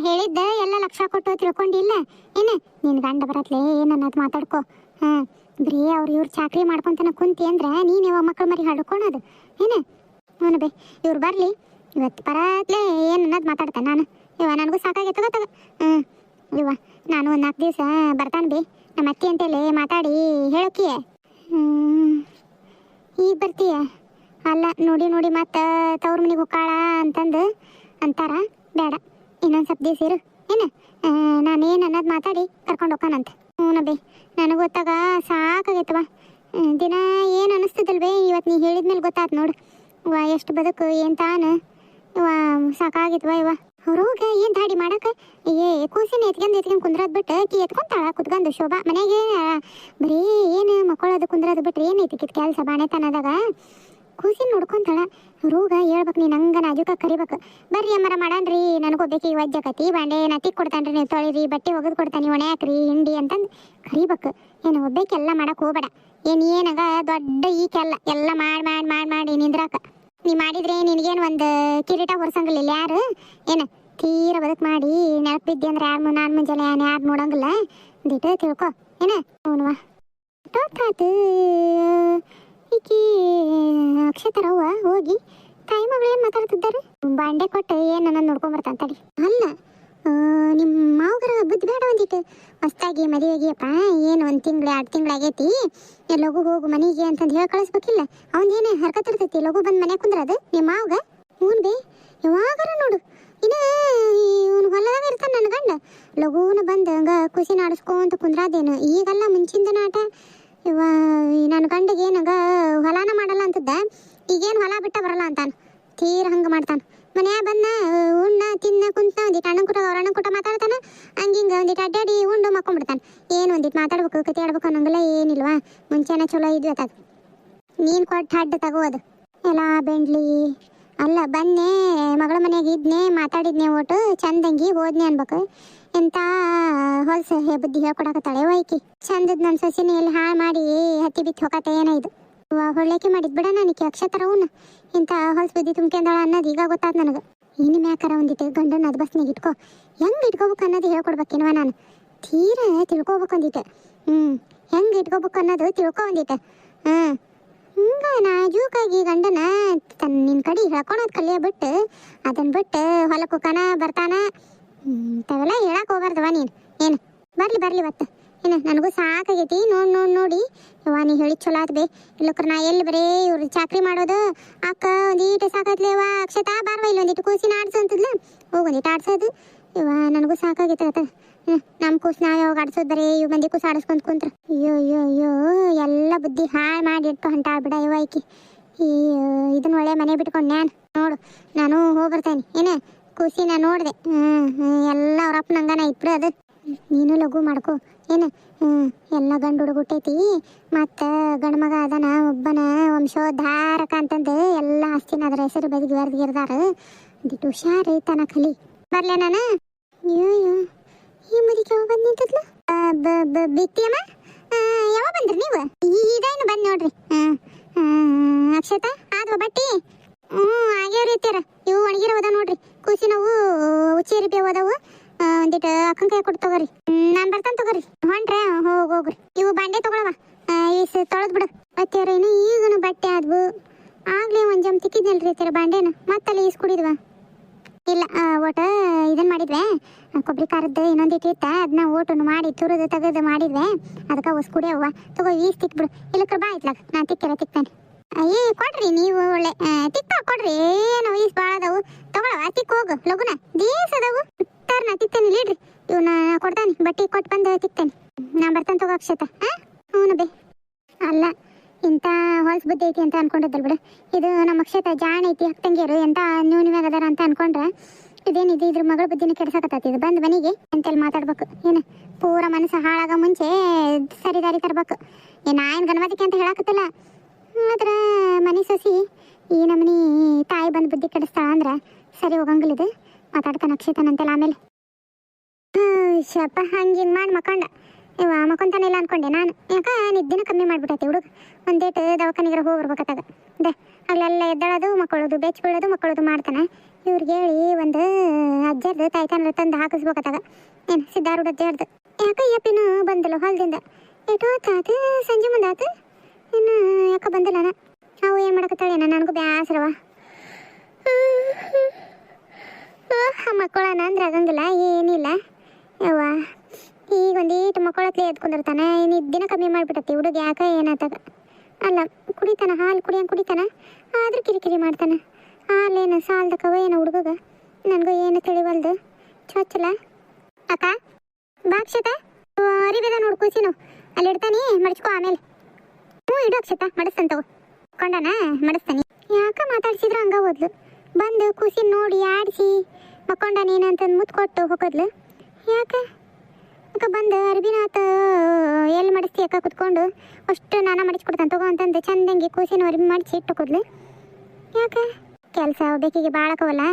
ಹೇಳಿದ್ದ ಎಲ್ಲ ಲಕ್ಷ ಕೊಟ್ಟು ತಿಳ್ಕೊಂಡಿಲ್ಲ ಏನು ನಿನ್ ಗಂಡ ಬರತ್ಲೆ ಏನನ್ನೋದು ಮಾತಾಡ್ಕೊ. ಬರೀ ಅವ್ರು ಇವ್ರು ಚಾಕ್ರಿ ಮಾಡ್ಕೊಂತನ ಕುಂತಿ ಅಂದ್ರೆ ನೀನು ಇವ ಮಕ್ಕಳ ಮರಿ ಹಾಡ್ಕೊಳೋದು ಏನು. ಅವನು ಬೇ ಇವ್ರು ಬರಲಿ ಇವತ್ತು ಬರತ್ಲೆ ಏನು ಅನ್ನೋದು ಮಾತಾಡ್ತೇನೆ ನಾನು. ಇವ ನನಗೂ ಸಾಕಾಗೈತೆ ಗೊತ್ತಾಗ. ಇವ ನಾನು ಒಂದು 4 ದಿವಸ ಬರ್ತಾನೆ ಬೇ ನಮ್ಮ ಅತ್ತಿ ಅಂತೇಳಿ ಮಾತಾಡಿ ಹೇಳೋಕಿಯೇ. ಈಗ ಬರ್ತೀಯ ಅಲ್ಲ ನೋಡಿ ನೋಡಿ ಮತ್ತೆ ತವ್ರ ಮನೆಗೆ ಹೋಗಾಳ ಅಂತಂದು ಅಂತಾರ. ಬೇಡ ಇನ್ನೊಂದು ಸ್ವಲ್ಪ ದಿವಸ ಇರು ಏನು ನಾನೇನು ಅನ್ನೋದು ಮಾತಾಡಿ ಕರ್ಕೊಂಡು ಹೋಗೋಣಂತೆ. ಹ್ಞೂ ಬೇ ನನಗೆ ಗೊತ್ತಾಗ ಸಾಕಾಗೈತವ. ದಿನ ಏನು ಅನ್ನಿಸ್ತದಲ್ವೇ ಇವತ್ತು ನೀ ಹೇಳಿದ್ಮೇಲೆ ಗೊತ್ತಾಯ್ತು ನೋಡು. ಇವ ಎಷ್ಟು ಬದುಕು ಏನು ತಾನು ಇವ ಸಾಕಾಗಿತ್ವ. ಇವ ಅವ್ರೋಗ ಏನು ದಾಡಿ ಮಾಡಕ್ಕೆ ಕೂಸಿನ ಎತ್ಕೊಂಡು ಕುಂದ್ರದ್ ಬಿಟ್ಟು ಎತ್ಕೊಂತಾಳ ಕುತ್ಕೊಂಡು ಶೋಭಾ ಮನೆಗೆ ಬರೀ ಏನು ಮಕ್ಕಳದು ಕುಂದ್ರದು ಬಿಟ್ರೆ ಏನೈತಿ ಕಿತ್ ಕೆಲಸ ಬಾಣೆತನದಾಗ ಕೂಸಿನ ನೋಡ್ಕೊಂತಾಳ. ರೋಗ ಹೇಳ್ಬೇಕು ನೀನು ಹಂಗ ನಾಜೂಕ ಕರಿಬೇಕು. ಬರ್ರಿ ಅಮ್ಮರ ಮಾಡನ್ರಿ ನನಗೊಬ್ಬಕ್ಕೆ ಈ ವಜ್ಜಕತಿ ಬಾಂಡೆ ನತ್ತಿಗೆ ಕೊಡ್ತಾನ್ರಿ ನೀವು ತೊಳಿರಿ ಬಟ್ಟೆ ಒಗದು ಕೊಡ್ತಾನೆ ಒಣೆ ಹಾಕ್ರಿ ಹಿಂಡಿ ಅಂತಂದು ಕರಿಬೇಕು. ಏನು ಒಬ್ಬಕ್ಕೆಲ್ಲ ಮಾಡಕ್ಕೆ ಹೋಗ್ಬೇಡ. ಏನಾಗ ದೊಡ್ಡ ಈಕೆಲ್ಲ ಎಲ್ಲ ಮಾಡಿ ನಿಂದ್ರಾಕ ನೀ ಮಾಡಿದ್ರೆ ನಿನಗೇನು ಒಂದು ಕಿರೀಟ ಹೊರಸಂಗಿಲ್ಲ ಯಾರು ಏನು ತೀರ ಬದುಕು ಮಾಡಿ ನೆನಪಿದ್ದೆ ಅಂದ್ರೆ ನಾನು ಮುಂಜಾನೆ ಯಾರು ನೋಡಂಗಿಲ್ಲ ಒಂದಿಟ್ಟು ತಿಳ್ಕೊ ಏನ. ಅವನವಾ ಟೋತಾತು ಈಕಿ ಅಕ್ಷತರವ್ವ ಹೋಗಿ ತಾಯಿ ಮಗಳು ಏನು ಮಾತಾಡ್ತಿದ್ದಾರೆ ಬಾಂಡೆ ಕೊಟ್ಟು ಏನು ನನ್ನ ನೋಡ್ಕೊಂಬರ್ತಾನೆ ತಡಿ. ಅಲ್ಲ ನಿಮ್ಮ ಮಾವಗರ ಬುದ್ಧಿ ಬೇಡ ಒಂದಿಟ್ಟು ಹೊಸ್ತಾಗಿ ಮದುವೆಗೆಯಪ್ಪ ಏನು 1 ತಿಂಗಳು 2 ತಿಂಗಳು ಆಗೈತಿ ಲಘು ಹೋಗು ಮನೆಗೆ ಅಂತಂದು ಹೇಳಿ ಕಳಿಸ್ಬೇಕಿಲ್ಲ. ಅವನೇನು ಹರ್ಕತ್ತಿರ್ತೈತಿ ಲಘು ಬಂದು ಮನೆ ಕುಂದ್ರದು ನಿಮ್ಮ ಮಾವಗ. ಹ್ಞೂ ಬೇ ಯಾವಾಗಾರ ನೋಡು ಇನ್ನು ಇವನು ಹೊಲದಾಗ ಇರ್ತಾನೆ ನನ್ನ ಗಂಡ ಲಘುನ ಬಂದು ಹಂಗೆ ಖುಷಿ ನಾಡಿಸ್ಕೊಂತ ಕುಂದ್ರಾದೇನು. ಈಗೆಲ್ಲ ಮುಂಚಿಂದ ನಾಟ ಇವ ನನ್ನ ಗಂಡಿಗೆ ಏನಂಗ ಹೊಲಾನ ಮಾಡಲ್ಲ ಅಂತದ್ದ ಈಗೇನು ಹೊಲ ಬಿಟ್ಟ ಬರಲ್ಲ ಅಂತಾನೆ ತೀರ ಹಂಗೆ ಮಾಡ್ತಾನೆ. ಮನ್ಯಾಗ ಬಂದ ಉಣ್ಣ ತಿನ್ನ ಕುಂತ ಒಂದಿಟ್ಟು ಅಣ್ಣ ಕುಟ ಅವ್ರ ಅಣ್ಣ ಕುಟ ಮಾತಾಡ್ತಾನೆ ಹಂಗಿಂಗೆ ಒಂದಿಟ್ಟು ಅಡ್ಡಾಡಿ ಉಂಡು ಮಕ್ಕೊಂಡ್ಬಿಡ್ತಾನೆ. ಏನು ಒಂದಿಟ್ಟು ಮಾತಾಡ್ಬೇಕು ಕತೆ ಆಡ್ಬೇಕು ಅನ್ನೋಂಗಿಲ್ಲ ಏನಿಲ್ವಾ. ಮುಂಚೆನ ಚಲೋ ಇದ್ವಿ ಅತ್ತಾಗ ನೀನು ಕೊಟ್ಟು ಹಡ್ಡು ತಗೋದು ಎಲ್ಲ ಬೆಂಡ್ಲಿ ಅಲ್ಲ ಬನ್ನೆ ಮಗಳ ಮನೆಯಾಗ ಇದ್ನೆ ಮಾತಾಡಿದ್ನೆ ಒಟ್ಟು ಚಂದಂಗಿ ಹೋದ್ನೆ ಅನ್ಬೇಕು. ಎಂತ ಹೊಲ್ಸ ಬುದ್ಧಿ ಹೇಳ್ಕೊಡಕತ್ತಾಳೆ ವೈಕಿ ಚಂದದ್ ನನ್ನ ಸೊಸಿನ ಎಲ್ಲಿ ಹಾಳು ಮಾಡಿ ಹತ್ತಿ ಬಿತ್ತು ಹೋಗತ್ತೆ ಏನೋ ಇದು ಹೊಳ್ಳೆಕೆ ಮಾಡಿದ್ ಬಿಡ ನನಗೆ ಅಕ್ಷತರವನ್ನ ಇಂಥ ಹೊಲ್ಸ ಬುದ್ಧಿ ತುಂಬ್ಕೊಂಡಾಳ ಅನ್ನೋದು ಈಗ ಗೊತ್ತಾದ್ ನನಗೆ. ಇನ್ನು ಮ್ಯಾಕಾರ ಒಂದಿಟ್ಟು ಗಂಡನ ಅದು ಬಸ್ನಾಗ ಇಟ್ಕೋ ಹೆಂಗೆ ಇಟ್ಕೋಬೇಕು ಅನ್ನೋದು ಹೇಳ್ಕೊಡ್ಬೇಕೇನವ ನಾನು ತೀರ ತಿಳ್ಕೊಬೇಕು ಒಂದಿಟ್ಟು. ಹೆಂಗೆ ಇಟ್ಕೋಬೇಕು ಅನ್ನೋದು ತಿಳ್ಕೊ ಒಂದಿಟ್ಟು. ಹಿಂಗ ನಾಜೂಕಾಗಿ ಗಂಡನ ನಿನ್ನ ಕಡೆ ಹೇಳ್ಕೊಳೋದು ಕಲಿಯ ಬಿಟ್ಟು ಅದನ್ನ ಬಿಟ್ಟು ಹೊಲಕ್ಕೆ ಹೋಗಾನ ಬರ್ತಾನ ತಾವೆಲ್ಲ ಹೇಳಕ್ಕೆ ಹೋಗ್ಬಾರ್ದವ ನೀನು. ಏನು ಬರಲಿ ಇವತ್ತು ಏನು ನನಗೂ ಸಾಕಾಗೈತಿ ನೋಡಿ ಯವ್ವ ನೀ ಹೇಳಿ ಚಲೋ ಆತ್ ಬೇ. ಇಲ್ಲಕ್ರ ನಾ ಎಲ್ಲಿ ಬರೀ ಇವ್ರು ಚಾಕ್ರಿ ಮಾಡೋದು ಅಕ್ಕ ಒಂದೀಟು ಸಾಕಾತ್ಲೇವ ಅಕ್ಷತಾ ಬಾರ್ವ ಇಲ್ಲ ಒಂದಿಟ್ಟು ಕೂಸಿನ ಆಡ್ಸು ಅಂತದ್ಲ ಹೋಗಿ ಒಂದಿಟ್ಟು ಆಡ್ಸೋದು. ಇವ ನನಗೂ ಸಾಕಾಗೈತೆ ನಮ್ಮ ಕೂಸು ನಾವು ಯಾವಾಗ ಆಡ್ಸೋದು ಬರೀ ಇವ್ ಮಂದಿ ಕೂಸು ಆಡಿಸ್ಕೊಂತ ಕುಂತ್ರ ಅಯ್ಯೋ ಎಲ್ಲ ಬುದ್ಧಿ ಹಾಳು ಮಾಡಿಟ್ಟು ಹೊಂಟಾಳ್ಬಿಡ ಇವ ಐಕಿ. ಈ ಇದನ್ನ ಒಳ್ಳೆ ಮನೆ ಬಿಟ್ಕೊಂಡು ನೋಡು ನಾನು ಹೋಗ್ಬರ್ತೇನೆ ಏನು ಕೂಸಿನ ನೋಡಿದೆ. ಎಲ್ಲ ಅವ್ರಪ್ಪ ನಂಗನ ಇಟ್ಬಿಡು ಅದು ನೀನು ಲಘು ಮಾಡ್ಕೊ ಏನು. ಎಲ್ಲ ಗಂಡು ಹುಡುಗುಟ್ಟೈತಿ ಮತ್ತು ಗಂಡು ಮಗ ಅದನ ಒಬ್ಬನ ವಂಶೋದ್ಧಾರಕ ಅಂತಂದು ಎಲ್ಲ ಆಸ್ತಿನ ಅದರ ಹೆಸರು ಬದಿಗಿರ್ದಾರ ಒಂದಿಟ್ಟು ಹುಷಾರು ತನ ಕಲಿ. ಬರ್ಲೆ ನಾನು ಅಯ್ಯೋ ಈ ಮುದಿಕೆ ಯಾವಾಗ ಬಂದು ನಿಂತದ್ಲು ಬಿತ್ತಿಯಮ್ಮ ಯಾವಾಗ ಬಂದ್ರಿ ನೀವು? ಇದೇನು ಬಂದು ನೋಡ್ರಿ. ಅಕ್ಷತಾ ಆದ್ವ ಬಟ್ಟಿ? ಆಗ್ಯಾವ್ರಿ ಇರ್ತೀರ ಇವು ಒಣಗಿರೋದ ನೋಡ್ರಿ ಕೂಸಿನವು ಉಚ್ಚೇರಿಪಿ ಹೋದವು ಒಂದಿಟ್ಟು ಅಕ್ಕನ ಕೈ ಕೊಟ್ಟು ತಗೋರಿ. ನಾನು ಬರ್ತಾನೆ ತಗೋರಿ ಹೊಂಟ್ರೆ ಹೋಗ್ರಿ. ಇವು ಬಾಂಡೆ ತಗೊಳವ ಈಸ್ ತೊಳೆದ್ ಬಿಡು ಅತ್ತೇರ ಇನ್ನು ಈಗನು ಬಟ್ಟೆ ಆದ್ವು ಆಗ್ಲೇ ಒಂದು ಜಮ್ ತಿಕ್ಕಿದ್ನಲ್ರಿ ತೀರ ಬಾಂಡೆನ ಮತ್ತಲ್ಲಿ ಈಸ್ ಕುಡಿದ್ವ ಇಲ್ಲ ಒಟ್ಟು ಇದನ್ನು ಮಾಡಿದ್ವೆ ಕೊಬ್ಬರಿ ಖಾರದ್ದು ಇನ್ನೊಂದಿಟ್ಟು ಇತ್ತ ಅದನ್ನ ಓಟನ್ನು ಮಾಡಿ ತುರಿದು ತೆಗೆದು ಮಾಡಿದ್ವೆ ಅದಕ್ಕೆ ಹೊಸ್ ಕುಡಿಯವ್ವ ತಗೋ ಈಸ್ ತಿಕ್ಬಿಡು ಇಲ್ಲಕ್ರ ಬಾ ಇತ್ಲಾಗ ನಾನು ತಿಕ್ತಾನೆ. ಅಯ್ಯೇ ಕೊಡ್ರಿ ನೀವು ಒಳ್ಳೆ ತಿಕ್ಕ ಕೊಡ್ರಿ ಏನು ಈಸ್ ಭಾಳ ಅದಾವು ತಗೊಳವ ತಿಕ್ಕ ಹೋಗು ಲಗುನ ದೇಶ ಅದಾವು ನಾ ತಿಕ್ತೇನೆ ಲೀಡ್ರಿ ಇವನ್ನ ಕೊಡ್ತಾನೆ ಬಟ್ಟೆ ಕೊಟ್ಟು ಬಂದು ತಿಕ್ತೇನೆ. ನಾ ಬರ್ತಾನೆ ತಗೋ ಅಕ್ಷತ. ಹ್ಞೂ ಬೇ ಅಲ್ಲ ಇಂಥ ಹೊಲ್ಸ್ ಬುದ್ಧಿ ಐತಿ ಅಂತ ಅನ್ಕೊಂಡಿದ್ದಲ್ ಬಿಡು. ಇದು ನಮ್ಮ ಅಕ್ಷತ ಜಾಣ ಐತಿ ಹಕ್ತಂಗಿಯರು ಎಂತ ನ್ಯೂನಿಮ್ಯಾಗ ಅದಾರ ಅಂತ ಅನ್ಕೊಂಡ್ರೆ ಇದೇನಿದೆ ಇದ್ರ ಮಗಳ ಬುದ್ಧಿನ ಕೆಡ್ಸಕತ್ತೈತಿ. ಇದು ಬಂದು ಮನೆಗೆ ಅಂತೇಳಿ ಮಾತಾಡ್ಬೇಕು ಏನು ಪೂರ ಮನಸ್ಸು ಹಾಳಾಗ ಮುಂಚೆ ಸರಿ ದಾರಿ ತರ್ಬೇಕು. ನಾ ಏನು ಗಣಮತಿಕೆ ಅಂತ ಹೇಳಕತ್ತಿಲ್ಲ ಆದ್ರೆ ಮನೆ ಸೊಸಿ ಈ ನಮ್ಮನಿ ತಾಯಿ ಬಂದು ಬುದ್ಧಿ ಕೆಡಿಸ್ತಾಳ ಅಂದ್ರೆ ಸರಿ ಹೋಗಂಗಿಲ್ಲ ಇದು ಮಾತಾಡ್ತಾನೆ ಅಕ್ಷತನಂತೆಲ್ಲ. ಆಮೇಲೆ ಶಪ್ಪ ಹಂಗಿಂಗೆ ಮಾಡಿ ಮಕ್ಕೊಂಡ ಇವ ಮಕ್ಕೊಂತಾನೆ ಇಲ್ಲ ಅನ್ಕೊಂಡೆ ನಾನು. ಯಾಕೆ ನಿದ್ದಿನ ಕಮ್ಮಿ ಮಾಡಿಬಿಟ್ಟೈತಿ ಹುಡುಗ ಒಂದೇಟು ದವಾಖಾನಿಗರ ಹೋಗ್ಬರ್ಬೇಕಾಗ ಅಲ್ಲೆಲ್ಲ ಎದ್ದಳೋದು ಮಕ್ಕಳೋದು ಬೆಚ್ಚ ಬೀಳೋದು ಮಕ್ಕಳೋದು ಮಾಡ್ತಾನೆ. ಇವ್ರಿಗೆ ಹೇಳಿ ಒಂದು ಅಜ್ಜರ್ದು ತಾಯ್ತಾನ ತಂದು ಹಾಕಿಸ್ಬೇಕತ್ತಾಗ ಏನು ಸಿದ್ಧಾರೂಢ ಅಜ್ಜರ್ದು ಯಾಕೆ ಯಪ್ಪಿನೂ ಬಂದಿಲ್ಲ ಹೊಲದಿಂದ ಎಷ್ಟೊತ್ತಾತು ಸಂಜೆ ಮುಂದೆ ಆತು ಇನ್ನು ಯಾಕೆ ಬಂದಿಲ್ಲನ ಅವು ಏನು ಮಾಡಕತ್ತಾಳೇನ ನನಗೂ ಬ್ಯಾಸರವ ಮಕ್ಕಳನ ಅಂದ್ರೆ ಆಗಂಗಿಲ್ಲ ಏನಿಲ್ಲ ಯವ್ವ ಈಗ ಒಂದೀಟು ಮಕ್ಕಳತ್ಲೆ ಎದ್ಕೊಂಡಿರ್ತಾನೆ ನಿದ್ದಿನ ಕಮ್ಮಿ ಮಾಡಿಬಿಟ್ಟತಿ ಹುಡುಗ ಯಾಕೆ ಏನಾತಾಗ ಅಲ್ಲ ಕುಡಿತಾನ ಹಾಲು ಕುಡಿತಾನ ಆದ್ರೂ ಕಿರಿಕಿರಿ ಮಾಡ್ತಾನೆ ಹಾಲೇನು ಸಾಲ್ದಕ್ಕವ ಏನೋ ಹುಡುಗಗ ನನಗೂ ಏನು ತಿಳಿವಲ್ದು ಚೊಚ್ಚಲ ಅಕ್ಕ ಬಾಕ್ಷತ ಅರಿಬೇದ ನೋಡು ಕೂಸಿನು ಅಲ್ಲಿ ಇಡ್ತಾನೆ ಮಡಚ್ಕೋ ಆಮೇಲೆ ಇಡು ಅಕ್ಷತ ಮಡಿಸ್ತಂತವು ಕೊಂಡನ ಮಡಿಸ್ತಾನೆ ಯಾಕೆ ಮಾತಾಡ್ಸಿದ್ರ ಹಂಗ ಹೋದ್ಲು ಬಂದು ಕೂಸಿನ ನೋಡಿ ಆಡಿಸಿ ಮಕ್ಕೊಂಡ ನೀನಂತಂದು ಮುತ್ತು ಕೊಟ್ಟು ಹೋಗೋದ್ಲು ಯಾಕೆ ಅಕ್ಕ ಬಂದು ಅರ್ಬಿನ ಆತ ಎಲ್ಲಿ ಮಡಿಸ್ತಿ ಅಕ್ಕ ಕುತ್ಕೊಂಡು ಅಷ್ಟು ನಾನು ಮಡಿಸ್ಕೊಡ್ತಾನೆ ತಗೋ ಅಂತಂದು ಚಂದಂಗೆ ಕೂಸಿನ ಅರ್ಬಿ ಮಡಿಸಿ ಇಟ್ಟುಕೋದ್ಲು ಯಾಕೆ ಕೆಲಸ ಒಬ್ಬೇಕಿಗೆ ಭಾಳಕವಲ್ಲ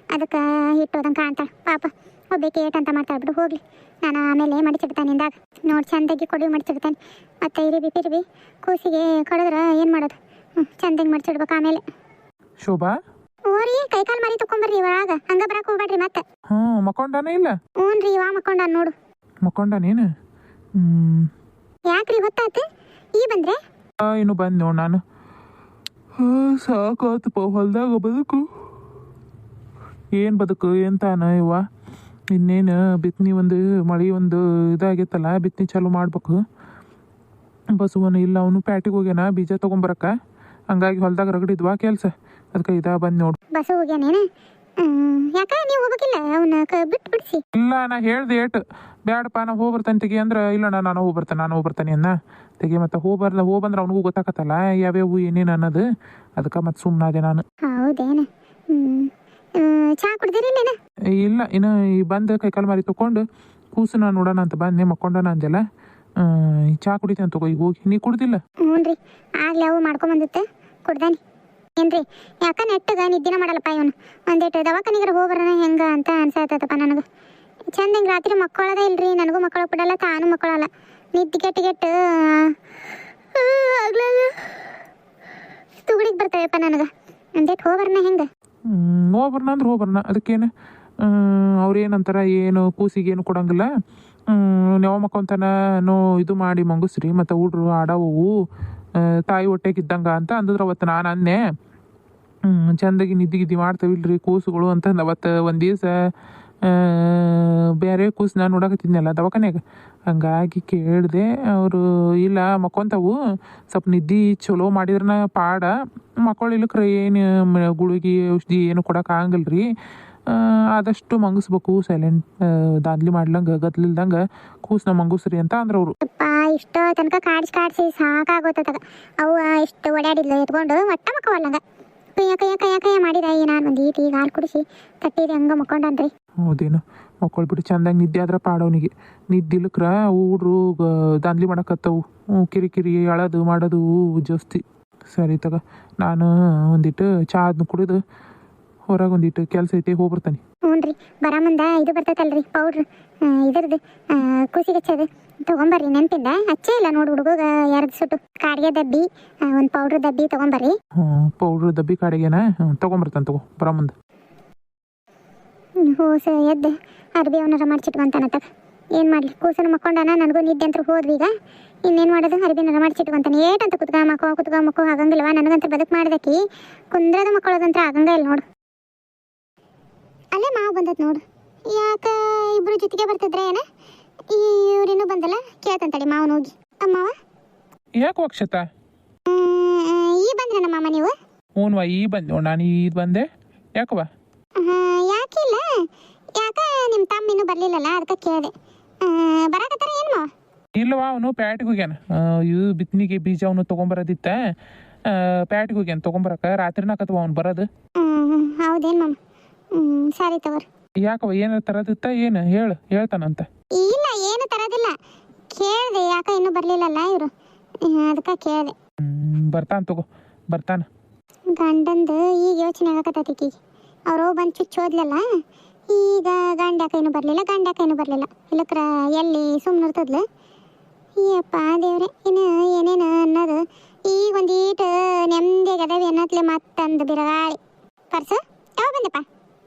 ಅದಕ್ಕೆ ಇಟ್ಟೋದಂಗೆ ಕಾಣ್ತಾಳೆ ಪಾಪ ಒಬ್ಬೇಕಿ ಏಟಂತ ಮಾತಾಡ್ಬಿಡು ಹೋಗ್ಲಿ ನಾನು ಆಮೇಲೆ ಮಡಿಚಿಡ್ತಾನೆ ಇಂದಾಗ ನೋಡಿ ಚಂದಾಗಿ ಕೊಡಿ ಮಡಿಚಿಡ್ತಾನೆ ಮತ್ತೆ ಇರಿಬಿ ಕೂಸಿಗೆ ಕೊಡಿದ್ರೆ ಏನು ಮಾಡೋದು ಚಂದಂಗೆ ಮಡಿಚಿಡ್ಬೇಕು ಆಮೇಲೆ ಶೋಭಾ ಓರಿ ಕೈಕಾಲು ಮಾರಿ ತಕೊಂಬರ್ರಿ ಒಳಗ ಹಂಗ ಬರಕ್ ಹೋಗ್ಬೇಡ್ರಿ ಮತ್ತೆ ಮಕ್ಕೊಂಡಾನೇ ಇಲ್ಲ ಹ್ಞೂನ್ರಿ ಇವ ಮಕ್ಕೊಂಡ ನೋಡು ಮಕ್ಕೊಂಡಾನೇನು ಯಾಕ್ರಿ ಹೊತ್ತಾತು ಈ ಬಂದ್ರೆ ಇನ್ನು ಬಂದ್ ನೋಡ್ ನಾನು ಸಾಕಾತಪ್ಪ ಹೊಲ್ದಾಗ ಬದುಕು ಏನು ಬದುಕು ಎಂತಾನ ಇವ ಇನ್ನೇನು ಬಿತ್ತನೆ ಒಂದು ಮಳೆ ಒಂದು ಇದಾಗೈತಲ್ಲ ಬಿತ್ತನೆ ಚಾಲು ಮಾಡ್ಬೇಕು ಬಸವನ ಇಲ್ಲ ಅವನು ಪ್ಯಾಟಿಗೆ ಹೋಗ್ಯಾನ ಬೀಜ ತೊಗೊಂಬರಕ್ಕ ಹಂಗಾಗಿ ಹೊಲ್ದಾಗ ರಗಡಿದ್ವಾ ಕೆಲಸ ಅದಕ್ಕೆ ಇದಾ ಬಂದು ನೋಡು ಬಸ್ ಹೋಗ್ಯಾನೇನ ಯಾಕ ನೀವು ಹೋಗ್ಬೇಕಿಲ್ಲ ಅವನ್ನ ಬಿಡಿಸಿ ಇಲ್ಲ ನಾ ಹೇಳ್ದೆ ಏಟು ಬ್ಯಾಡಪ್ಪ ನಾ ಹೋಗ್ಬರ್ತಾನೆ ತೆಗಿ ಅಂದ್ರೆ ಇಲ್ಲ ನಾನು ಹೋಗ್ಬರ್ತಾನೆ ಅನ್ನ ತೆಗಿ ಮತ್ತೆ ಹೋಗ್ಬಂದ್ರೆ ಅವನಿಗೂ ಗೊತ್ತಾಕತ್ತಲ್ಲ ಯಾವ್ಯಾವು ಏನೇನು ಅನ್ನೋದು ಅದಕ್ಕೆ ಮತ್ತೆ ಸುಮ್ಮನಾದೆ ನಾನು ಹೌದೇನ ಚಾ ಕುಡ್ದಿರಿಲ್ಲೇನ ಇಲ್ಲ ಇನ್ನು ಈ ಬಂದು ಕೈಕಾಲು ಮಾರಿ ತಗೊಂಡು ಕೂಸು ನೋಡೋಣ ಅಂತ ಬಂದೆ ಮಕ್ಕೊಂಡನ ಅಂದೆಲ್ಲ ಚಾ ಕುಡಿತೇನೆ ತಗೋ ಈಗ ಹೋಗಿ ನೀ ಕುಡ್ದಿಲ್ಲ ಹ್ಞೂನ್ರಿ ಆಗ್ಲೇ ಅವು ಮಾಡ್ಕೊಂಬಂದಿತ್ತೆ ಕುಡ್ದಾನಿ ಏನ್ರಿ ಯಾಕ ನೆಟ್ಟಗ ನಿದ್ದಿನ ಮಾಡಲ್ಲಪ್ಪ ಇವನು ಒಂದೇಟು ದವಾಖಾನಿಗರ ಹೋಗ್ಬರೋಣ ಹೆಂಗ ಅಂತ ಅನ್ಸತ್ತಪ್ಪ ನನಗೆ ಚಂದಂಗೆ ರಾತ್ರಿ ಮಕ್ಕಳದ ಇಲ್ರಿ ನನಗೂ ಮಕ್ಕಳು ಬಿಡಲ್ಲ ತಾನು ಮಕ್ಕಳಲ್ಲ ನಿದ್ದೆ ಕೆಟ್ಟು ತುಗುಡಿಗೆ ಬರ್ತಾವೆಪ್ಪ ನನಗೆ ಒಂದೇಟು ಹೋಗ್ಬರೋಣ ಹೆಂಗ ಹೋಗ್ಬರ್ನ ಅಂದ್ರೆ ಹೋಗ್ಬರ್ನ ಅದಕ್ಕೇನು ಅವ್ರೇನಂತಾರ ಏನು ಕೂಸಿಗೇನು ಕೊಡಂಗಿಲ್ಲ ನೆವ ಮಕ್ಕೊಂತನ ಇದು ಮಾಡಿ ಮಂಗಿಸ್ರಿ ಮತ್ತು ಹುಡ್ರು ಆಡವು ತಾಯಿ ಹೊಟ್ಟೆಗಿದ್ದಂಗ ಅಂತ ಅಂದಿದ್ರು ಅವತ್ತು ನಾನು ಅಂದೆ ಚಂದಾಗಿ ನಿದ್ದೆ ಮಾಡ್ತೇವಿಲ್ರಿ ಕೂಸುಗಳು ಅಂತಂದು ಅವತ್ತು ಒಂದು ದಿವಸ ಬೇರೆ ಕೂಸು ನಾನು ನೋಡಕತ್ತಿದ್ನಲ್ಲ ದವಾಖಾನ್ಯಾಗ ಹಂಗಾಗಿ ಕೇಳಿದೆ ಅವರು ಇಲ್ಲ ಮಕ್ಕೊಂತಾವು ಸ್ವಲ್ಪ ನಿದ್ದೆ ಚಲೋ ಮಾಡಿದ್ರನ ಪಾಡ ಮಕ್ಕಳಿಲ್ಲಕ್ರೆ ಏನು ಗುಳಿಗೆ ಔಷಧಿ ಏನು ಕೊಡೋಕೆ ಆಗಂಗಿಲ್ರಿ ಆದಷ್ಟು ಮಂಗಿಸ್ಬೇಕು ಸೈಲೆಂಟ್ ದಾದ್ಲಿ ಮಾಡ್ಲಂಗೆ ಗದ್ಲಿಲ್ದಂಗೆ ಕೂಸನ್ನ ಮಂಗುಸ್ರಿ ಅಂತ ಅಂದ್ರೆ ಅವರು ಇಷ್ಟೋ ತನಕ ಕಾಡಿಸಿ ಸಾಕಾಗೋತದ ಅವು ಇಷ್ಟು ಓಡಾಡಿದ್ಲು ಎತ್ಕೊಂಡು ಒಟ್ಟ ಮಕ್ಕವಲ್ಲಂಗ ಕೈಯ ಮಾಡಿದ ನಾನು ಒಂದು ಈಗ ಹಾಲು ಕುಡಿಸಿ ತಟ್ಟಿದೆ ಹಂಗ ಮಕ್ಕೊಂಡನ್ರಿ ಹೌದೇನು ಮಕ್ಕಳು ಚಂದಾಗಿ ನಿದ್ದೆ ಆದ್ರೆ ಪಾಡವನಿಗೆ ನಿದ್ದಿಲಕ್ರ ಹುಡ್ರು ದಾಂದ್ಲಿ ಮಾಡಕತ್ತವು ಕಿರಿಕಿರಿ ಅಳೋದು ಮಾಡೋದು ಜಾಸ್ತಿ ಸರಿ ತಗ ನಾನು ಒಂದಿಟ್ಟು ಚಾ ಅದನ್ನ ಕುಡಿದು ಹೊರಗೆ ಒಂದಿಟ್ಟು ಕೆಲಸ ಐತಿ ಹೋಗ್ಬರ್ತಾನೆ ಹ್ಞೂನ್ರಿ ಬರ ಮುಂದೆ ಇದು ಬರ್ತೈತಲ್ರಿ ಪೌಡ್ರ್ ಇದ್ರದ್ದು ಕೂಸಿಗೆ ಹಚ್ಚೋದು ತೊಗೊಂಬರ್ರಿ ನೆನಪಿಂದ ಹಚ್ಚೇ ಇಲ್ಲ ನೋಡಿ ಹುಡುಗ 2 ಸುಟ್ಟು ಕಾಡಿಗೆ ಡಬ್ಬಿ ಒಂದು ಪೌಡ್ರ್ ಡಬ್ಬಿ ತೊಗೊಂಬರ್ರಿ ಪೌಡ್ರ್ ಡಬ್ಬಿ ಕಾಡಿಗೆನಾ ತೊಗೊಂಬರ್ತಾನೆ ತಗೋ ಬರ ಮುಂದೆ ಹೋಸ ಎದ್ದು ಅರ್ಬಿ ಅವನಾರ ಮಾಡಿಸಿಟ್ಕೊಂತಾನತ್ತ ಏನು ಮಾಡಲಿ ಕೂಸನ ಮಕ್ಕೊಂಡಾನ ನನಗೂ ನಿದ್ದೆ ಅಂತ ಹೋದ್ವಿ ಈಗ ಇನ್ನೇನು ಮಾಡೋದು ಅರ್ಬಿನಾರ ಮಾಡಿಸಿಟ್ಕೊಂತಾನೆ ಏಟಂತ ಕುತ್ಕ ಮಕ್ಕೋ ಆಗಂಗಿಲ್ವ ನನಗಂತ ಬದುಕು ಮಾಡ್ದಕ್ಕಿ ಕುಂದ್ರದ ಮಕ್ಕಳದಂತ್ರ ಆಗಂಗ ಇಲ್ಲ ನೋಡು ಅಲ್ಲೇ ಮಾವು ಬಂದತ್ ನೋಡು ಯಾಕೆ ಇಬ್ರು ಜೊತೆಗೆ ಬರ್ತಿದ್ರೆ ಏನ ಇವ್ರೇನು ಬಂದಲ್ಲ ಕೇಳ್ತಂತಡಿ ಮಾವನ ಹೋಗಿ ಅಮ್ಮವ ಯಾಕೆ ಅಕ್ಷತ ಈ ಬಂದ್ರೆ ನಮ್ಮ ಮಾಮ ನೀವು ಹ್ಞೂನ್ವಾ ಈ ಬಂದೆ ನಾನು ಈಗ ಬಂದೆ ಯಾಕವ್ವ ಯಾಕಿಲ್ಲ ಯಾಕೆ ನಿಮ್ಮ ತಮ್ಮ ಇನ್ನೂ ಬರಲಿಲ್ಲಲ್ಲ ಅದಕ್ಕೆ ಕೇಳಿದೆ ಬರಾಕತ್ತಾರ ಏನು ಮಾವ ಇಲ್ಲವಾ ಅವನು ಪ್ಯಾಟಿಗೆ ಹೋಗ್ಯಾನ ಇದು ಬಿತ್ತನಿಗೆ ಬೀಜ ಅವನು ತೊಗೊಂಬರೋದಿತ್ತ ಪ್ಯಾಟಿಗೆ ಹೋಗ್ಯಾನ ತೊಗೊಂಬರಕ್ಕೆ ರಾತ್ರಿನಾಕತ್ವ ಅವ್ನು ಬರೋದು ಹೌದೇನು ಮಾಮ ಸರಿ ತಗೋರಿ ಯಾಕವ ಏನಾರ ತರದಿತ್ತ ಏನು ಹೇಳ್ತಾನಂತ ಇಲ್ಲ ಏನು ತರೋದಿಲ್ಲ ಕೇಳಿದೆ ಯಾಕೆ ಇನ್ನೂ ಬರಲಿಲ್ಲಲ್ಲ ಇವರು ಅದಕ್ಕೆ ಕೇಳಿದೆ ಬರ್ತಾನ ತಗೋ ಬರ್ತಾನ ಗಂಡಂದು ಈಗ ಯೋಚನೆ ಆಗಕತ್ತೈತಿ ಈಗ ಅವರು ಬಂದು ಚುಚ್ಚೋದ್ಲಲ್ಲ ಈಗ ಗಂಡ ಯಾಕೆ ಇನ್ನೂ ಬರಲಿಲ್ಲ ಇಲ್ಲಕ್ರ ಎಲ್ಲಿ ಸುಮ್ಮನೆ ಇರ್ತದ್ಲು ಅಯ್ಯಪ್ಪ ದೇವ್ರೆ ಇನ್ನು ಏನೇನು ಅನ್ನೋದು ಈಗ ಒಂದೀಟು ನೆಮ್ಮದಿಯಾಗಿ ಅದಾವೆ ಅನ್ನತ್ಲೆ ಮತ್ತಂದು ಬಿರಗಾಳಿ ಪರ್ಸು ಯಾವ ಬಂದಪ್ಪ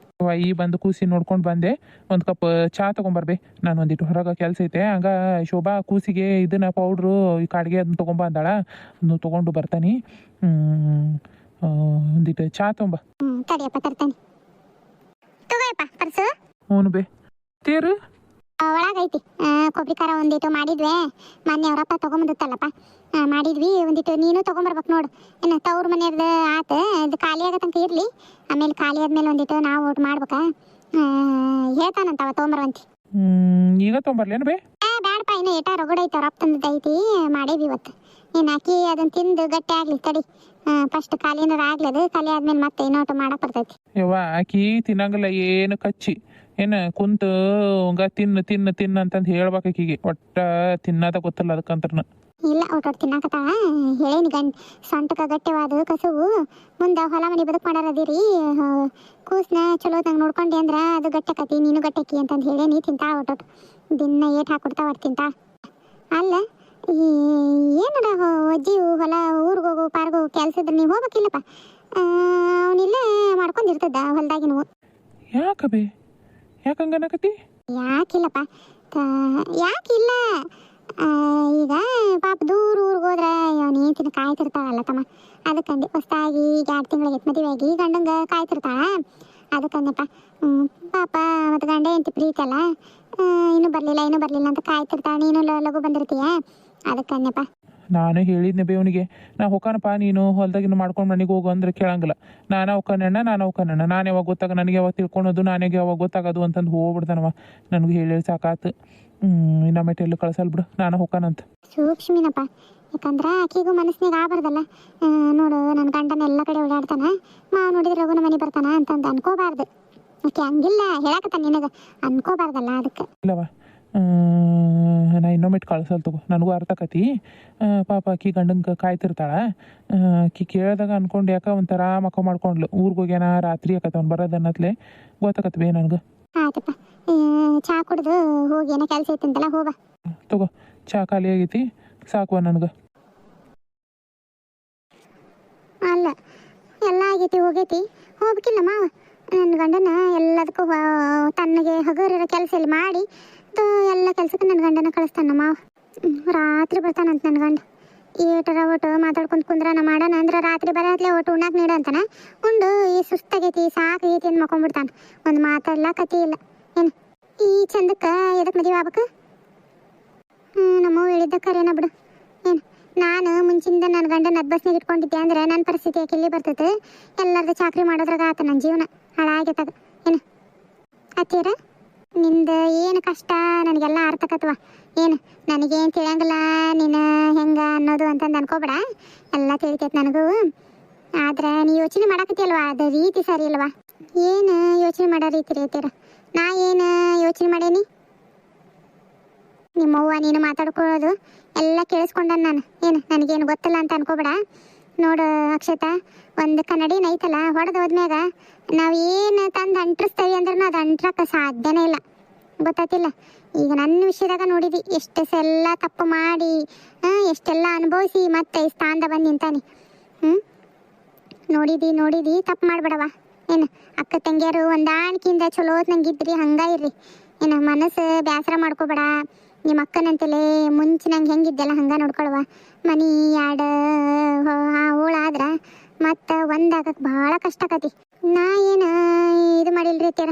ಈ ಬಂದು ಕೂಸಿ ನೋಡ್ಕೊಂಡು ಬಂದೆ. ಒಂದು ಕಪ್ ಚಹಾ ತೊಗೊಂಬರ್ಬೇ. ನಾನು ಒಂದಿಟ್ಟು ಹೊರಗೆ ಕೆಲಸ ಐತೆ. ಹಂಗ ಶೋಭಾ ಕೂಸಿಗೆ ಇದನ್ನ ಪೌಡ್ರು ಈ ಕಾಡಿಗೆ ಅದನ್ನ ತೊಗೊಂಬ ಅಂದಾಳ. ಅದನ್ನು ತೊಗೊಂಡು ಬರ್ತಾನೆ. ಒಂದಿಟ್ಟು ಚಹಾ ತೊಗೊಂಬ. ತಡಿಯಪ್ಪ ತರ್ತಾನೆ. ತಗೋಯಪ್ಪ ಪರ್ಸು. ಹ್ಞೂ ಬೇ. ತೇರು ಒಳಗೈತಿ. ಕೊಬ್ಬರಿ ಖಾರ ಒಂದಿಟ್ಟು ಮಾಡಿದ್ವಿ. ಮೊನ್ನೆ ಅವರಪ್ಪ ತೊಗೊಂಬಂದಿತ್ತಲ್ಲಪ್ಪ, ಮಾಡಿದ್ವಿ. ಒಂದಿಟ್ಟು ನೀನು ತೊಗೊಂಬರ್ಬೇಕು ನೋಡು. ಇನ್ನು ತವ್ರ ಮನೆಯವ್ರದ್ದು ಆತ, ಇದು ಖಾಲಿ ಆಗೋ ತನಕ ಇರಲಿ. ಆಮೇಲೆ ಖಾಲಿ ಆದ್ಮೇಲೆ ಒಂದಿಟ್ಟು ನಾವು ಊಟ ಮಾಡ್ಬೇಕಾ. ಹೇಳ್ತಾನಂತವ ತೊಗೊಂಬರ್ವಂತಿ. ಈಗ ತೊಗೊಂಬರ್ಲೇನು ಬೇ? ಬ್ಯಾಡಪ್ಪ, ಇನ್ನು ಏಟ ರೊಗಡೈತೆ. ಅವ್ರಪ್ಪ ತಂದೈತಿ, ಮಾಡೇವಿ ಇವತ್ತು. ನೀನು ಹಾಕಿ ಅದನ್ನ ತಿಂದು ಗಟ್ಟಿ ಆಗ್ಲಿ ತಡಿ. ಫಸ್ಟ್ ಖಾಲಿ ಏನಾರು ಆಗ್ಲಿ, ಅದು ಖಾಲಿ ಆದ್ಮೇಲೆ ಮತ್ತೆ ಇನ್ನೊಟ್ಟು ಮಾಡಕ್ ಬರ್ತೈತಿ. ಯವ್ವ ಆಕಿ ತಿನ್ನಂಗಿಲ್ಲ ಏನು ಕಚ್ಚಿ. ಏನು ಕುಂತು ಹಂಗ ತಿನ್ನ ಅಂತಂದು ಹೇಳ್ಬೇಕು ಆಕಿಗೆ. ಒಟ್ಟ ತಿನ್ನದ ಗೊತ್ತಲ್ಲ ಅದಕ್ಕಂತ್ರನ. ಇಲ್ಲ ಒಟ್ಟೊಟ್ಟು ತಿನ್ನಾಕತ್ತಾಳ. ಹೇಳೇನಿ ಸೊಂಟಕ ಗಟ್ಟಿವಾದ ಕಸುವು. ಮುಂದೆ ಹೊಲ ಮನೆ ಬದುಕು ಮಾಡಾರದಿರಿ. ಕೂಸ್ನ ಚಲೋದಂಗೆ ನೋಡ್ಕೊಂಡೆ ಅಂದ್ರೆ ಅದು ಗಟ್ಟಕತಿ, ನೀನು ಗಟ್ಟಕಿ ಅಂತಂದು ಹೇಳೇನಿ. ತಿಂತಾಳ ಒಟ್ಟೊಟ್ಟು. ದಿನ ಏಟ್ ಹಾಕೊಡ್ತಾವ ಒಟ್ಟು ತಿಂತಾಳ. ಅಲ್ಲ ಏನಡ ಅಜ್ಜಿ ಹೊಲ ಊರಿಗೆ ಹೋಗು ಪಾರ್ಗು ಕೆಲ್ಸದ್ರೆ ನೀವು ಹೋಗ್ಬೇಕಿಲ್ಲಪ್ಪ. ಅವನಿಲ್ಲೇ ಮಾಡ್ಕೊಂಡಿರ್ತದ ಹೊಲ್ದಾಗಿನೂ. ಯಾಕಬೇ? ಯಾಕಂಗನಕತಿ? ಯಾಕಿಲ್ಲಪ್ಪ, ಯಾಕಿಲ್ಲ. ಈಗ ಪಾಪ ದೂರ ಊರಿಗೆ ಹೋದ್ರೆ ಅವನೇಂತಿನ ಕಾಯ್ತಿರ್ತಾಳಲ್ಲ ತಮ್ಮ. ಅದಕ್ಕಂದು ಹೊಸ್ದಾಗಿ ಈಗ 2 ತಿಂಗಳಿಗೆ ಮದುವೆ ಆಗಿ ಗಂಡಂಗೆ ಕಾಯ್ತಿರ್ತಾಳ. ಅದಕ್ಕಂದಪ್ಪ ಪಾಪ ಮತ್ತು ಗಂಡ ಎಂತ ಪ್ರೀತಿ ಅಲ್ಲ. ಇನ್ನೂ ಬರಲಿಲ್ಲ ಅಂತ ಕಾಯ್ತಿರ್ತಾಳ. ನೀನು ಲಘು ಬಂದಿರ್ತೀಯ. ಅದಕ್ಕಂದಪ್ಪ ನಾನು ಹೇಳಿದ್ನೆ ಬೇ ಅವನಿಗೆ. ನಾ ಹೊಕ್ಕನಪ್ಪ, ನೀನು ಹೊಲ್ದಾಗಿನ ಮಾಡ್ಕೊಂಡು ಮನೆಗೆ ಹೋಗು ಅಂದ್ರೆ ಕೇಳಂಗಿಲ್ಲ. ನಾನು ಹೊಕ್ಕನಣ್ಣ ನಾನು ಯಾವಾಗ ಗೊತ್ತಾಗ, ನನಗೆ ಯಾವಾಗ ತಿಳ್ಕೊಳೋದು, ನನಗೆ ಯಾವಾಗ ಗೊತ್ತಾಗೋದು ಅಂತಂದು ಹೋಗ್ಬಿಡ್ತಾನವ. ನನಗೆ ಹೇಳಿ ಸಾಕಾತು. ಇನ್ನೊಮ್ಮೆ ಎಲ್ಲೂ ಕಳ್ಸಲ್ ಬಿಡು, ನಾನು ಹೊಕ್ಕನಂತ. ಸೂಕ್ಷ್ಮಿನಪ್ಪ. ಯಾಕಂದ್ರೆ ಆಕಿಗೂ ಮನಸ್ಸಿನಾಗ ಆಗಬಾರ್ದಲ್ಲ. ನೋಡು ನನ್ನ ಗಂಡನ ಎಲ್ಲ ಕಡೆ ಓಡಾಡ್ತಾನ, ಮಾವು ನೋಡಿದ್ರೆ ರಘುನ ಮನೆ ಬರ್ತಾನ ಅಂತಂದು ಅನ್ಕೋಬಾರ್ದು. ಆಕೆ ಹಂಗಿಲ್ಲ ಹೇಳಕತ್ತಾನ ನಿನಗೆ, ಅನ್ಕೋಬಾರ್ದಲ್ಲ. ಅದಕ್ಕೆ ಇಲ್ಲವ, ನಾ ಇನ್ನೊಮ್ಮೆಟ್ಟು ಕಳ್ಸಲ್ ತಗೋ. ನನಗೂ ಅರ್ಥ ಆಕತಿ. ಪಾಪ ಆಕಿ ಗಂಡಂಗೆ ಕಾಯ್ತಿರ್ತಾಳ. ಆಕಿ ಕೇಳಿದಾಗ ಅನ್ಕೊಂಡು ಯಾಕೆ ಒಂಥರ ಮಕ್ಕ ಮಾಡ್ಕೊಂಡ್ಲು. ಊರಿಗೆ ಹೋಗ್ಯಾನ, ರಾತ್ರಿ ಆಕತ್ತ ಅವ್ನು ಬರೋದು ಅನ್ನತ್ಲೆ ಗೊತ್ತಾಕತ್ ಬೇ ನನಗೆ. ಆಯ್ತಪ್ಪ, ಚಹಾ ಕುಡ್ದು ಹೋಗಿ ಏನೋ ಕೆಲಸ ಐತಂತಲ್ಲ, ಹೋಗ ತಗೋ. ಚಹಾ ಖಾಲಿ ಆಗೈತಿ, ಸಾಕುವ ನನಗೆ. ಅಲ್ಲ ಎಲ್ಲ ಆಗೈತಿ ಹೋಗೈತಿ, ಹೋಗ್ಬೇಕಿಲ್ಲ ಮಾವ. ನನ್ನ ಗಂಡನ ಎಲ್ಲದಕ್ಕೂ ತನ್ನಗೆ ಹಗರಿರೋ ಕೆಲಸ ಇಲ್ಲಿ ಮಾಡಿ ಎಲ್ಲ ಕೆಲಸಕ್ಕೆ ನನ್ನ ಗಂಡನ ಕಳಿಸ್ತಾನ ಮಾವ. ರಾತ್ರಿ ಬರ್ತಾನಂತ ನನ್ನ ಗಂಡ. ಏಟರ ಒಟ್ಟು ಮಾತಾಡ್ಕೊಂಡು ಕುಂದ್ರನ ಮಾಡೋಣ ಅಂದ್ರೆ ರಾತ್ರಿ ಬರತ್ಲೆ ಒಟ್ಟು ಉಣ್ಣಾಕ ನೀಡು ಅಂತಾನ. ಉಂಡು ಈ ಸುಸ್ತಾಗೈತಿ ಸಾಕೈತಿ ಅಂತ ಮಕ್ಕೊಂಡ್ಬಿಡ್ತಾನೆ. ಒಂದು ಮಾತಾಡ್ಲ ಕತಿ ಇಲ್ಲ. ಏನು ಈ ಚಂದಕ್ಕೆ ಎದಕ್ಕೆ ಮದುವೆ ಆಗ್ಬೇಕು? ನಮ್ಮವ್ವ ಹೇಳಿದ್ದ ಕರೇನ ಬಿಡು. ಏನು ನಾನು ಮುಂಚಿಂದ ನನ್ನ ಗಂಡನ ಬಸ್ನಾಗ ಇಟ್ಕೊಂಡಿದ್ದೆ ಅಂದ್ರೆ ನನ್ನ ಪರಿಸ್ಥಿತಿ ಯಾಕೆ ಇಲ್ಲಿ ಬರ್ತೈತೆ? ಎಲ್ಲರದ್ದು ಚಾಕ್ರಿ ಮಾಡೋದ್ರಾಗ ಆತ ನನ್ನ ಜೀವನ ಹಾಳಾಗೈತದ. ಏನು ಅತ್ತೀರ ನಿಂದು ಏನು ಕಷ್ಟ ನನಗೆಲ್ಲ ಅರ್ಥಕತ್ವ. ಏನು ನನಗೇನು ತಿಳಿಯಂಗಿಲ್ಲ ನೀನು ಹೆಂಗೆ ಅನ್ನೋದು ಅಂತಂದು ಅನ್ಕೋಬೇಡ. ಎಲ್ಲ ತಿಳಿತೈತೆ ನನಗೂ. ಆದ್ರೆ ನೀ ಯೋಚನೆ ಮಾಡಕತ್ತಿಲ್ವಾ, ಅದು ರೀತಿ ಸರಿ ಇಲ್ವಾ? ಏನು ಯೋಚನೆ ಮಾಡೋ ರೀತಿ ರೀತಿರ? ನಾ ಏನು ಯೋಚನೆ ಮಾಡೇನಿ? ನಿಮ್ಮವ್ವ ನೀನು ಮಾತಾಡ್ಕೊಳ್ಳೋದು ಎಲ್ಲ ಕೇಳಿಸ್ಕೊಂಡ ನಾನು. ಏನು ನನಗೇನು ಗೊತ್ತಿಲ್ಲ ಅಂತ ಅನ್ಕೋಬೇಡ. ನೋಡು ಅಕ್ಷತಾ, ಒಂದು ಕನ್ನಡಿನ ಐತಲ್ಲ, ಹೊಡೆದು ಹೋದ್ಮ್ಯಾಗ ನಾವು ಏನು ತಂದು ಅಂಟ್ರಿಸ್ತೇವೆ ಅಂದ್ರೂ ಅದು ಅಂಟ್ರಕ್ಕೆ ಸಾಧ್ಯನೇ ಇಲ್ಲ. ಗೊತ್ತಾತಿಲ್ಲ? ಈಗ ನನ್ನ ವಿಷಯದಾಗ ನೋಡಿದಿ ಎಷ್ಟೆಲ್ಲ ತಪ್ಪು ಮಾಡಿ ಎಷ್ಟೆಲ್ಲ ಅನುಭವಿಸಿ ಮತ್ತೆ ಈ ಸ್ಥಾನದ ಬಂದು ನಿಂತಾನೆ. ನೋಡಿದಿ ತಪ್ಪು ಮಾಡ್ಬೇಡವ. ಏನು ಅಕ್ಕ ತಂಗಿಯರು ಹೊಂದಾಣಿಕೆಯಿಂದ ಚಲೋ ನಂಗಿದ್ರಿ ಹಂಗ ಇರ್ರಿ. ಏನು ಮನಸ್ಸು ಬೇಸರ ಮಾಡ್ಕೋಬೇಡ. ನಿಮ್ಮ ಅಕ್ಕನಂತಲೇ ಮುಂಚೆ ನಂಗೆ ಹೆಂಗಿದ್ದೆಲ್ಲ ಹಂಗೆ ನೋಡ್ಕೊಳ್ವ. ಮನೆ ಎರಡು ಹೋಳಾದ್ರೆ ಮತ್ತು ಒಂದಾಗಕ್ಕೆ ಭಾಳ ಕಷ್ಟ ಆಕತಿ. ನಾ ಏನು ಇದು ಮಾಡಿಲ್ರಿ ತೀರ,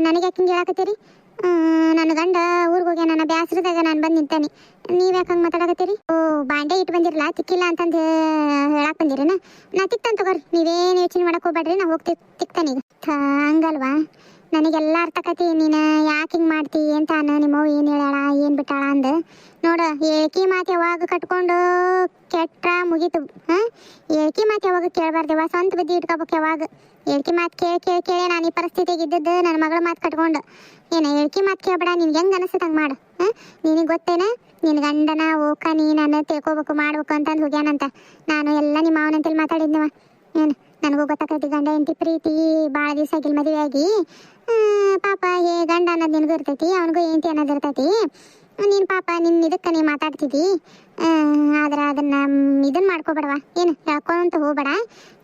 ನನಗೆ ಯಾಕೆ ಹಿಂಗೆ ಹೇಳಾಕತ್ತೀರಿ? ನನ್ನ ಗಂಡ ಊರಿಗೆ ಹೋಗ್ಯ, ನನ್ನ ಬ್ಯಾಸ್ರದಾಗ ನಾನು ಬಂದು ನಿಂತಾನೆ. ನೀವು ಯಾಕೆ ಹಂಗೆ ಮಾತಾಡಕತ್ತೀರಿ? ಬಾಂಡೆ ಇಟ್ಟು ಬಂದಿರಲ್ಲ, ತಿಕ್ಕಿಲ್ಲ ಅಂತಂದು ಹೇಳಕ್ಕೆ ಬಂದಿರೇನ? ನಾ ತಿಕ್ತಾನೆ ತಗೋರಿ, ನೀವೇನು ಯೋಚನೆ ಮಾಡಕ್ಕೆ ಹೋಗ್ಬೇಡ್ರಿ, ನಾ ಹೋಗ್ತೀವಿ ತಿಕ್ತಾನೆ. ಈಗ ಹಂಗಲ್ವಾ? ನನಗೆಲ್ಲ ಅರ್ಥಕತಿ ನೀನು ಯಾಕೆ ಹಿಂಗೆ ಮಾಡ್ತಿ ಅಂತ. ನಿಮ್ಮವ್ವ ಏನು ಹೇಳಾಳ ಏನು ಬಿಟ್ಟಾಳ ಅಂದು ನೋಡು. ಏಳ್ಕಿ ಮಾತು ಯಾವಾಗ ಕಟ್ಕೊಂಡು ಕೆಟ್ಟ ಮುಗೀತು. ಏಳ್ಕಿ ಮಾತು ಯಾವಾಗ ಕೇಳಬಾರ್ದವ, ಸ್ವಂತ ಬುದ್ಧಿ ಇಟ್ಕೋಬೇಕು ಯಾವಾಗ. ಏಳ್ಕಿ ಮಾತು ಕೇಳಿ ನಾನು ಈ ಪರಿಸ್ಥಿತಿಗೆ ಇದ್ದದ್ದು ನನ್ನ ಮಗಳ ಮಾತು ಕಟ್ಕೊಂಡು. ಏನು ಏಳ್ಕಿ ಮಾತು ಕೇಳಬೇಡ, ನಿನ್ಗೆ ಹೆಂಗೆ ಅನಿಸುತ್ತೆ ಹಂಗೆ ಮಾಡು. ನಿನಗೆ ಗೊತ್ತೇನ ನಿನ್ನ ಗಂಡನ ಓಕ ನೀ ನಾನು ತಿಳ್ಕೊಬೇಕು ಮಾಡ್ಬೇಕು ಅಂತಂದು ಹೋಗ್ಯಾನಂತ. ನಾನು ಎಲ್ಲ ನಿಮ್ಮ ಮಾವನಂತೇಳಿ ಮಾತಾಡಿದ್ನವ. ಏನು ನನಗೂ ಗೊತ್ತಾಕೈತಿ ಗಂಡ ಎಂತಿ ಪ್ರೀತಿ ಭಾಳ ದಿವಸ ಆಗಿಲ್ಲ ಮದುವೆ ಆಗಿ. ಪಾಪ ಗಂಡ ಅನ್ನೋದು ನಿನಗೂ ಇರ್ತೈತಿ, ಅವನಿಗೂ ಎಂತಿ ಅನ್ನೋದು ಇರ್ತೈತಿ. ನೀನು ಪಾಪ ನಿನ್ನ ಇದಕ್ಕೆ ನೀ ಮಾತಾಡ್ತಿದ್ದಿ. ಆದ್ರೆ ಅದನ್ನು ಇದನ್ನು ಮಾಡ್ಕೊಬೇಡವ. ಏನು ಹೇಳ್ಕೊಂತ ಹೋಗ್ಬೇಡ.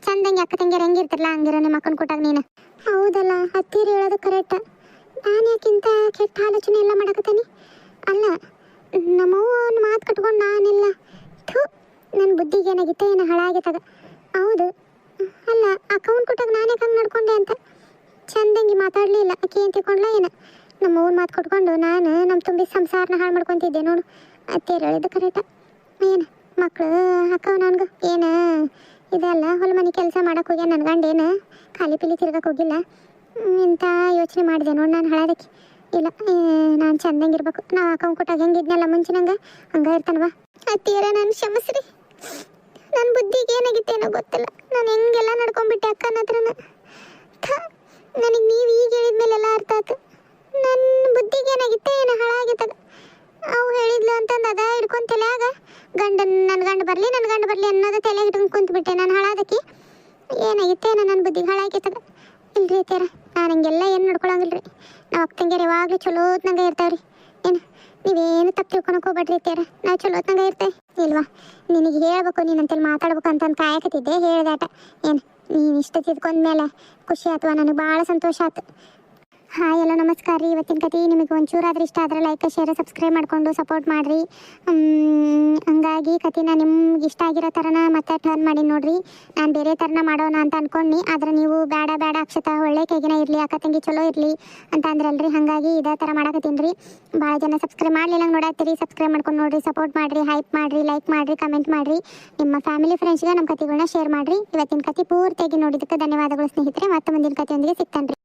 ಚಂದಂಗೆ ಅಕ್ಕ ತಂಗಿಯರು ಹೆಂಗಿರ್ತಿರಲ್ಲ ಹಂಗಿರೋ ನಿಮ್ಮ ಅಕ್ಕನ ಕೊಟ್ಟಾಗ ನೀನು ಹೌದಲ್ಲ, ಹತ್ತಿರ ಹೇಳೋದು ಕರೆಕ್ಟ್. ನಾನು ಯಾಕಿಂತ ಕೆಟ್ಟ ಆಲೋಚನೆ ಎಲ್ಲ ಮಾಡಕತ್ತೀನಿ? ಅಲ್ಲ, ನಮ್ಮವ್ವನ ಮಾತು ಕಟ್ಕೊಂಡು ನಾನೆಲ್ಲ ಥೂ, ನನ್ನ ಬುದ್ಧಿಗೆ ಏನಾಗಿತ್ತ ಏನೋ ಹಾಳಾಗೈತದ. ಹೌದು, ಅಲ್ಲ ಅಕೌಂಟ್ ಕೊಟ್ಟಾಗ ನಾನೇ ಹಂಗೆ ನಡ್ಕೊಂಡೆ ಅಂತ ಚಂದಂಗಿ ಮಾತಾಡಲಿಲ್ಲ. ಆಕೆ ಏನು ತಿಳ್ಕೊಂಡ್ಲ ಏನು? ನಮ್ಮವ್ವನ ಮಾತು ಕೊಟ್ಕೊಂಡು ನಾನು ನಮ್ಮ ತುಂಬಿ ಸಂಸಾರನ ಹಾಳು ಮಾಡ್ಕೊತಿದ್ದೆ ನೋಡು. ಹತ್ತಿರ ಹೇಳಿದ್ದು ಕರೆಕ್ಟ. ಏನು ಮಕ್ಕಳು ಅಕ್ಕವ ನನಗೂ ಏನು ಇದೆಲ್ಲ ಹೊಲ ಮನೆ ಕೆಲಸ ಮಾಡಕ್ಕೆ ಹೋಗ್ಯ ನನ್ನ ಗಂಡ ಏನು ಖಾಲಿ ಪಿಲಿ ತಿರ್ಗಕ್ಕೆ ಹೋಗಿಲ್ಲ. ಇಂಥ ಯೋಚನೆ ಮಾಡಿದೆ ನೋಡಿ ನಾನು ಹಾಳಾದಕ್ಕೆ. ಇಲ್ಲ, ನಾನು ಚಂದಂಗಿರ್ಬೇಕು. ನಾವು ಅಕೌಂಟ್ ಕೊಟ್ಟಾಗ ಹೆಂಗಿದ್ನಲ್ಲ ಮುಂಚಿನಂಗೆ ಹಂಗೆ ಇರ್ತಾನವ. ಅತ್ತೀರ ನಾನು ಕ್ಷಮಿಸ್ರಿ. ನನ್ನ ಬುದ್ಧಿಗೆ ಏನಾಗಿತ್ತೇನೋ ಗೊತ್ತಿಲ್ಲ. ನಾನು ಹೆಂಗೆಲ್ಲ ನಡ್ಕೊಂಡ್ಬಿಟ್ಟೆ ಅಕ್ಕನ ಹತ್ರನ. ನನಗೆ ನೀವು ಈಗ ಹೇಳಿದ್ಮೇಲೆ ಎಲ್ಲ ಅರ್ಥ ಆಯ್ತು. ನನ್ನ ಬುದ್ಧಿಗೆ ಏನಾಗಿತ್ತೆ ಏನೋ ಹಾಳಾಗಿತ್ತದ. ಅವು ಹೇಳಿದ್ಲು ಅಂತಂದು ಅದ ಹಿಡ್ಕೊಂಡು ತಲೆಯಾಗ ನನ್ನ ಗಂಡ ಬರಲಿ ಅನ್ನೋದು ತಲೆಗೆ ಹಿಡ್ಕೊಂಡು ಕುಂತ್ಬಿಟ್ಟೆ ನಾನು ಹಾಳಾದಕ್ಕೆ. ಏನಾಗಿತ್ತೇನೋ ನನ್ನ ಬುದ್ಧಿಗೆ ಹಾಳಾಗಿತ್ತದ. ಇಲ್ರಿ ತೀರ ನಾನು ಹಂಗೆಲ್ಲ ಏನು ನಡ್ಕೊಳಂಗಿಲ್ಲ ರೀ. ನಾವು ಅಕ್ಕಂಗೆರು ಯಾವಾಗಲೂ ಚಲೋತ್ನಂಗೆ ಇರ್ತಾವ್ರಿ. ಏನು ನೀವೇನು ತಪ್ಪು ತಿಳ್ಕೊಳಕ್ಕೆ ಹೋಗ್ಬೇಡ್ರಿ ತೀರ, ನಾವು ಚಲೋತ್ನಂಗೆ ಇರ್ತೇವೆ ಇಲ್ವಾ? ನಿನಗೆ ಹೇಳ್ಬೇಕು, ನೀನಂತೇಳಿ ಮಾತಾಡ್ಬೇಕು ಅಂತಂದು ಕಾಯಕತ್ತಿದ್ದೆ, ಹೇಳ್ದಾಟ. ಏನು ನೀನು ಇಷ್ಟ ತಿದ್ಕೊಂಡ್ಮೇಲೆ ಖುಷಿ ಆಯ್ತು, ನನಗೆ ಭಾಳ ಸಂತೋಷ ಆಯ್ತು. ಹಾಯ್ ಎಲ್ಲೋ ನಮಸ್ಕಾರ ರೀ. ಇವತ್ತಿನ ಕತೆ ನಿಮಗೆ ಒಂಚೂರಾದ್ರೂ ಇಷ್ಟ ಆದರೆ ಲೈಕ್ ಶೇರ್ ಸಬ್ಸ್ಕ್ರೈಬ್ ಮಾಡಿಕೊಂಡು ಸಪೋರ್ಟ್ ಮಾಡಿರಿ. ಹಂಗಾಗಿ ಕತೆನ ನಿಮ್ಗೆ ಇಷ್ಟ ಆಗಿರೋ ಥರನ ಮತ್ತೆ ಟರ್ನ್ ಮಾಡಿ ನೋಡಿರಿ. ನಾನು ಬೇರೆ ಥರನ ಮಾಡೋಣ ಅಂತ ಅಂದ್ಕೊಂಡು, ಆದರೆ ನೀವು ಬೇಡ ಅಕ್ಷತ ಒಳ್ಳೆ ಕೈಗಿನ ಇರಲಿ, ಅಕ್ಕ ತಂಗಿ ಚಲೋ ಇರಲಿ ಅಂತ ಅಂದ್ರಲ್ರಿ. ಹಾಗಾಗಿ ಇದೇ ಥರ ಮಾಡಕತ್ತೀನಿ ರೀ. ಭಾಳ ಜನ ಸಬ್ಸ್ಕ್ರೈಬ್ ಮಾಡಲಿಲ್ಲ ನೋಡತ್ತೀರಿ. ಸಬ್ಸ್ಕ್ರೈಬ್ ಮಾಡ್ಕೊಂಡು ನೋಡಿರಿ, ಸಪೋರ್ಟ್ ಮಾಡಿರಿ, ಹೈಪ್ ಮಾಡಿರಿ, ಲೈಕ್ ಮಾಡಿರಿ, ಕಮೆಂಟ್ ಮಾಡಿರಿ. ನಿಮ್ಮ ಫ್ಯಾಮಿಲಿ ಫ್ರೆಂಡ್ಸ್ಗೆ ನಮ್ಮ ಕತೆಗಳನ್ನ ಶೇರ್ ಮಾಡಿರಿ. ಇವತ್ತಿನ ಕತೆ ಪೂರ್ತಿಯಾಗಿ ನೋಡಿದ್ದಕ್ಕೆ ಧನ್ಯವಾದಗಳು ಸ್ನೇಹಿತರೆ. ಮತ್ತೆ ಮುಂದಿನ ಕತೆಯೊಂದಿಗೆ ಸಿಗ್ತಾನೆ ರೀ.